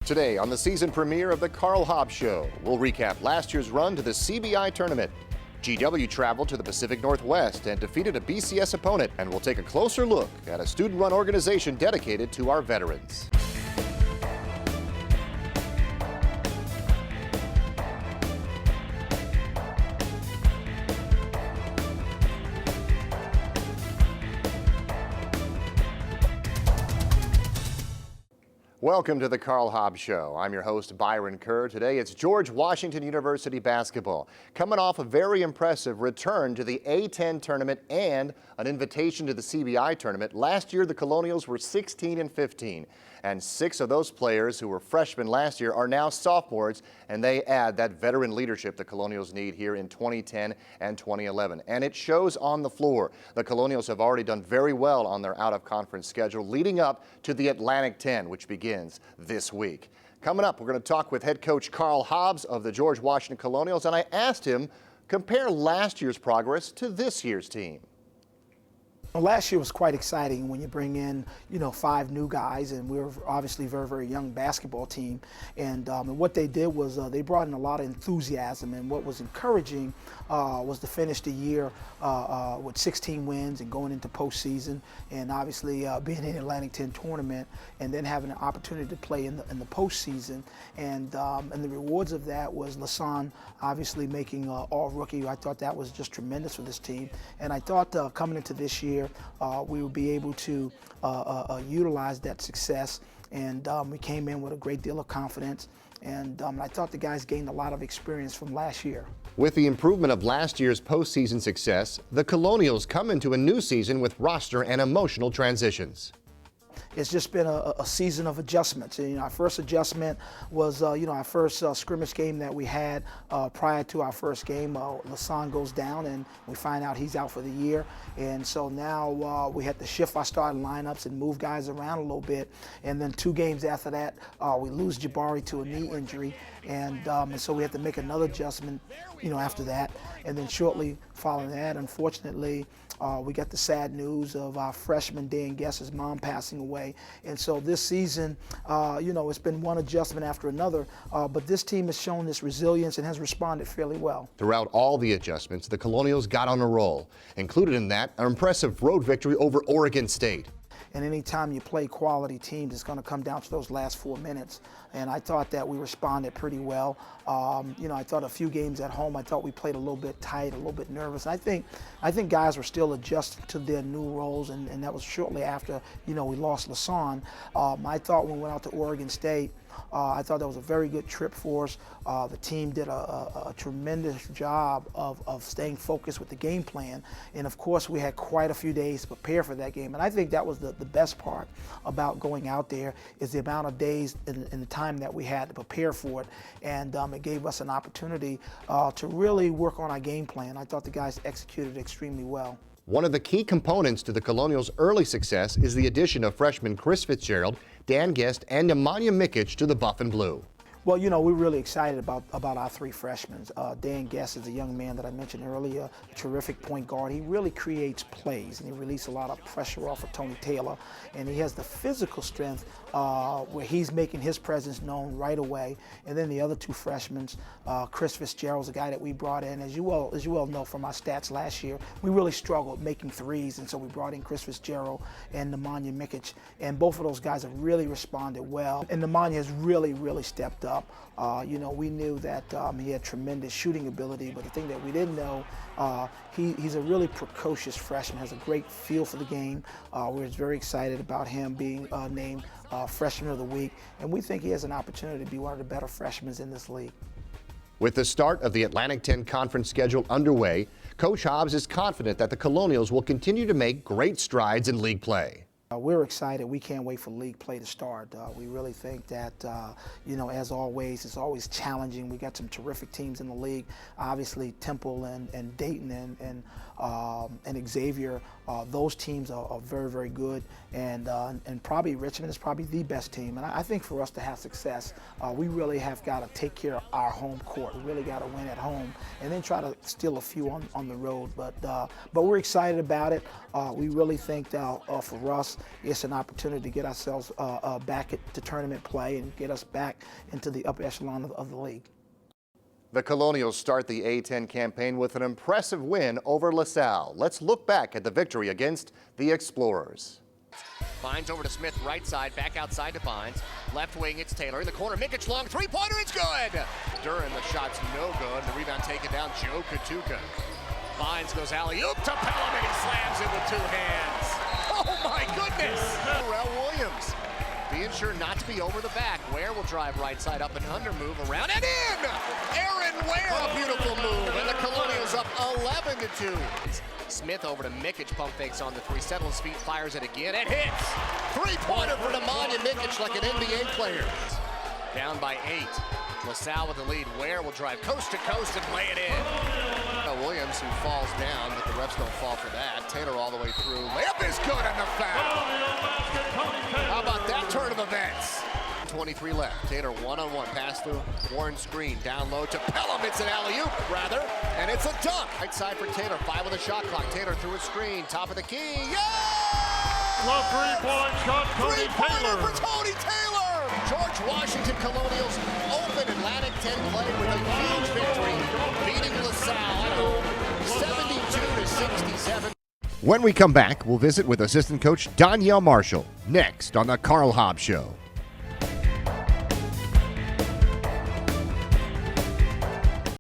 Today on the season premiere of the Karl Hobbs Show, we'll recap last year's run to the CBI tournament. GW traveled to the Pacific Northwest and defeated a BCS opponent, and we'll take a closer look at a student-run organization dedicated to our veterans. Welcome to the Karl Hobbs Show. I'm your host, Byron Kerr. Today it's George Washington University basketball, coming off a very impressive return to the A10 tournament and an invitation to the CBI tournament. Last year, the Colonials were 16-15, and 6 of those players who were freshmen last year are now sophomores, and they add that veteran leadership the Colonials need here in 2010 and 2011. And it shows on the floor. The Colonials have already done very well on their out-of-conference schedule, leading up to the Atlantic 10, which begins this week. Coming up, we're going to talk with head coach Karl Hobbs of the George Washington Colonials, and I asked him, compare last year's progress to this year's team. Well, last year was quite exciting when you bring in, 5 new guys, and we were obviously a very, very young basketball team. And what they did was they brought in a lot of enthusiasm, and what was encouraging was to finish the year with 16 wins and going into postseason, and obviously being in the Atlantic 10 tournament, and then having an opportunity to play in the postseason. And the rewards of that was Lasan obviously making all rookie. I thought that was just tremendous for this team, and I thought coming into this year, we would be able to utilize that success, and we came in with a great deal of confidence, and I thought the guys gained a lot of experience from last year. With the improvement of last year's postseason success, the Colonials come into a new season with roster and emotional transitions. It's just been a season of adjustments. And, our first adjustment was, our first scrimmage game that we had prior to our first game. Lasan goes down, and we find out he's out for the year. And so now we had to shift our starting lineups and move guys around a little bit. And then 2 games after that, we lose Jabari to a knee injury. And so we had to make another adjustment, after that. And then shortly following that, unfortunately, we got the sad news of our freshman Dan Guess's mom passing away. And so this season, it's been one adjustment after another, but this team has shown this resilience and has responded fairly well. Throughout all the adjustments, the Colonials got on a roll. Included in that, an impressive road victory over Oregon State. And anytime you play quality teams, it's going to come down to those last 4 minutes. And I thought that we responded pretty well. I thought a few games at home, I thought we played a little bit tight, a little bit nervous. I think guys were still adjusting to their new roles, and that was shortly after, we lost Lasan. I thought when we went out to Oregon State, I thought that was a very good trip for us. The team did a tremendous job of staying focused with the game plan. And of course, we had quite a few days to prepare for that game. And I think that was the best part about going out there, is the amount of days and the time that we had to prepare for it. And it gave us an opportunity to really work on our game plan. I thought the guys executed extremely well. One of the key components to the Colonials' early success is the addition of freshmen Chris Fitzgerald, Dan Guest, and Nemanja Mikic to the Buff and Blue. Well, we're really excited about our 3 freshmen. Dan Guest is a young man that I mentioned earlier, a terrific point guard. He really creates plays, and he releases a lot of pressure off of Tony Taylor. And he has the physical strength where he's making his presence known right away. And then the other 2 freshmen, Chris Fitzgerald's a guy that we brought in. As you well know from our stats last year, we really struggled making threes, and so we brought in Chris Fitzgerald and Nemanja Mikic. And both of those guys have really responded well. And Nemanja has really, really stepped up. We knew that he had tremendous shooting ability, but the thing that we didn't know, he's a really precocious freshman, has a great feel for the game. We're very excited about him being named Freshman of the Week, and we think he has an opportunity to be one of the better freshmen in this league. With the start of the Atlantic 10 conference schedule underway, Coach Hobbs is confident that the Colonials will continue to make great strides in league play. We're excited. We can't wait for league play to start. We really think that, as always, it's always challenging. We got some terrific teams in the league. Obviously, Temple and Dayton and Xavier, those teams are very, very good. And probably Richmond is probably the best team. And I think for us to have success, we really have got to take care of our home court. We really got to win at home and then try to steal a few on the road. But we're excited about it. We really think that for us, it's an opportunity to get ourselves back to tournament play and get us back into the upper echelon of the league. The Colonials start the A10 campaign with an impressive win over LaSalle. Let's look back at the victory against the Explorers. Bynes over to Smith, right side, back outside to Bynes. Left wing, it's Taylor. In the corner, Mikic long three-pointer, it's good! Duran, the shot's no good. The rebound taken down, Joe Katuka. Bynes goes alley-oop to Pelham, and he slams it with two hands. Oh my goodness! Terrell Williams being sure not to be over the back. Ware will drive right side up and under, move around and in! Aaron Ware, a beautiful move, and the Colonials up 11-2. Smith over to Mikic, pump fakes on the three, settles feet, fires it again, it hits! Three-pointer for Nemanja Mikic like an NBA player. Down by 8. LaSalle with the lead. Ware will drive coast to coast and lay it in. Williams, who falls down, but the refs don't fall for that. Taylor all the way through. Layup is good on the foul. How about that turn of events? 23 left. Taylor one-on-one pass through. Warren screen down low to Pelham. It's an alley-oop, rather, and it's a dunk. Right side for Taylor. 5 with a shot clock. Taylor through a screen. Top of the key. Yeah! The three-point shot, Tony Taylor. For Tony Taylor. George Washington Colonials open Atlantic 10 play with a huge victory, beating LaSalle at home 72-67. When we come back, we'll visit with assistant coach Donyell Marshall next on the Karl Hobbs Show.